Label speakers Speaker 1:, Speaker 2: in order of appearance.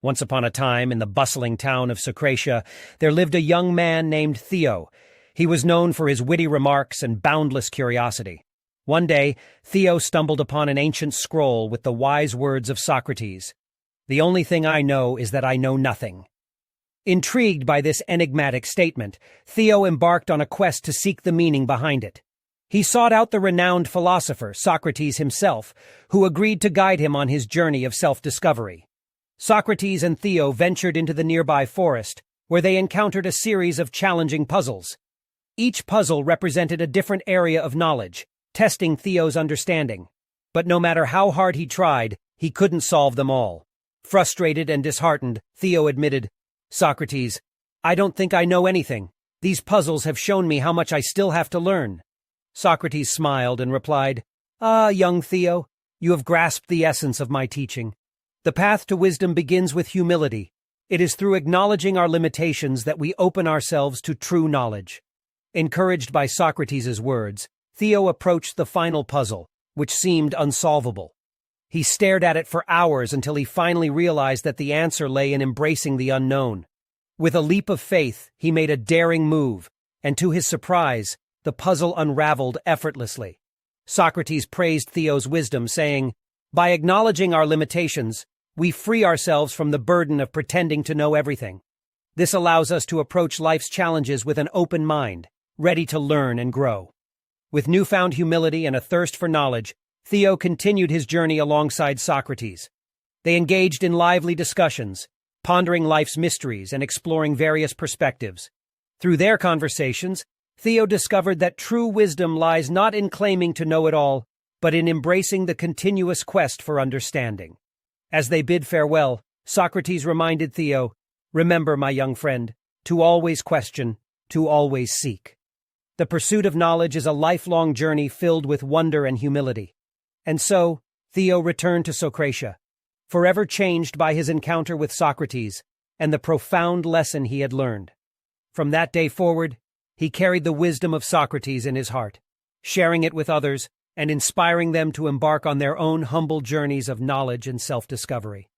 Speaker 1: Once upon a time, in the bustling town of Socrates, there lived a young man named Theo. He was known for his witty remarks and boundless curiosity. One day, Theo stumbled upon an ancient scroll with the wise words of Socrates. "The only thing I know is that I know nothing." Intrigued by this enigmatic statement, Theo embarked on a quest to seek the meaning behind it. He sought out the renowned philosopher, Socrates himself, who agreed to guide him on his journey of self-discovery. Socrates and Theo ventured into the nearby forest, where they encountered a series of challenging puzzles. Each puzzle represented a different area of knowledge, testing Theo's understanding. But no matter how hard he tried, he couldn't solve them all. Frustrated and disheartened, Theo admitted, "Socrates, I don't think I know anything. These puzzles have shown me how much I still have to learn." Socrates smiled and replied, "Ah, young Theo, you have grasped the essence of my teaching. The path to wisdom begins with humility. It is through acknowledging our limitations that we open ourselves to true knowledge." Encouraged by Socrates' words, Theo approached the final puzzle, which seemed unsolvable. He stared at it for hours until he finally realized that the answer lay in embracing the unknown. With a leap of faith, he made a daring move, and to his surprise, the puzzle unraveled effortlessly. Socrates praised Theo's wisdom, saying, "By acknowledging our limitations, we free ourselves from the burden of pretending to know everything. This allows us to approach life's challenges with an open mind, ready to learn and grow." With newfound humility and a thirst for knowledge, Theo continued his journey alongside Socrates. They engaged in lively discussions, pondering life's mysteries and exploring various perspectives. Through their conversations, Theo discovered that true wisdom lies not in claiming to know it all, but in embracing the continuous quest for understanding. As they bid farewell, Socrates reminded Theo, "Remember, my young friend, to always question, to always seek." The pursuit of knowledge is a lifelong journey filled with wonder and humility. And so, Theo returned to Socrates, forever changed by his encounter with Socrates and the profound lesson he had learned. From that day forward, he carried the wisdom of Socrates in his heart, sharing it with others and inspiring them to embark on their own humble journeys of knowledge and self-discovery.